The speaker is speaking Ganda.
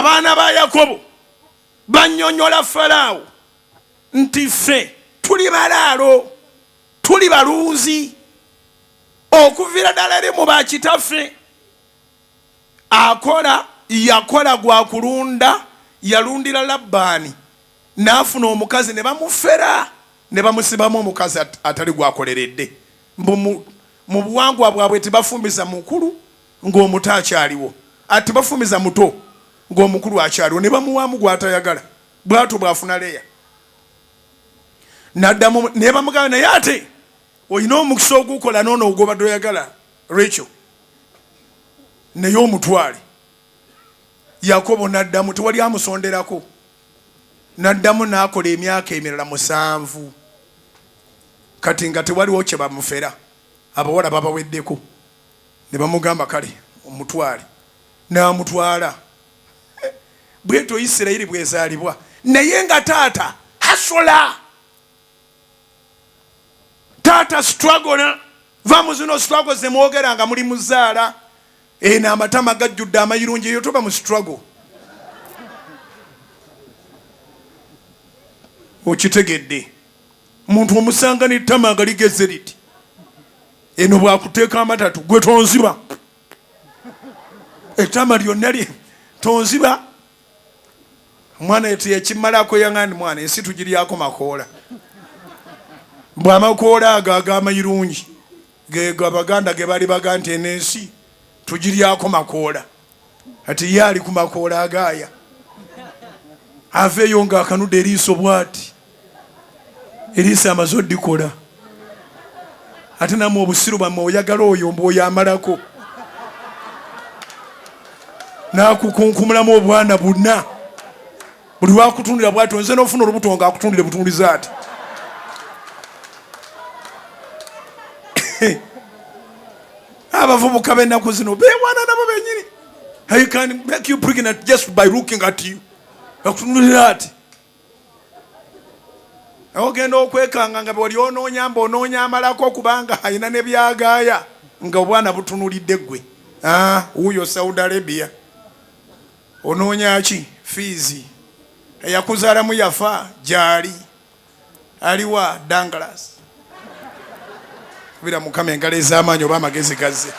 abaana ba Yakobo bannyonnyola Falaawo nti ffe tuli balaalo, tuli balunzi, okuvira ddala eri mu bakitaffe. Yakola gwa kulunda, yalundira Labbaani n'afuna omukazi ne bamufera ne bamusibamu omukazi atali gwakoleredde. Mu buwangwa bwabwe tebafumbiza mukulu ng'omuto akyaliwo, ati bafumbiza muto ng'omukulu akyaliwo, ne bamuwaamu gw'atayagala. Bw'atyo bw'afuna Leya. N'addamu ne bamugamba naye ate olina omukisa ogukola n'ono ogobadde oyagala Rachel, naye omutwale. Yakobo n'addamu, tewali amusonderako, n'addamu n'akola emyaka emirala 7 kati nga tewaliwo kye bamufera. Abawala babaweddeko, ne bamugamba kale omutwale, n'amutwala. Bwetyo Isirayiri bwezaalibwa, naye nga taata hasola, taata struggle. Va mu zino struggle ze mwogera nga muli muzaala n'amatama gajjudde amayirungi, eyo toba mu struggle. Okitegedde muntu omusanga n'ettama nga ligezze liti, eno bwakuteeka amatatu gwe tonziba, ettama lyonna tonziba. Omwana yetu yekimalako yaŋŋandi, mwana ensi tugiryako makoola. Bw'amakoola ago ag'amayirungi gego Abaganda ge bali baga nti ensi tugiryako makoola, ati ye ali ku makoola agaaya. Aveeyo ng'akanudde eriiso bw'ati, eriiso amaze oddikola, ate namwe obusiru bwammwe oyagala oyo mb'oyo amalako, n'akukunkumulamu obwana bonna. Buli wakutundira bw'ati, nze n'ofuna olubuto ng'akutundire butundiza ati. Abavubuka b'ennaku zino beewaana nabo bennyini. I can make you pregnant just by looking at you. Akutundira ati. Ogenda okwekanga nga bw'oli onoonya amalako kubanga alina ne byagaaya nga obwana butunulidde ggwe. Wuuyo Saudi Arabia. Onoonya ki? Fiizi. Akuzalamu yafa gyali. Aliwa Dangalas. Kubira Mukama engalo ez'amaanyi oba amagezi gazze.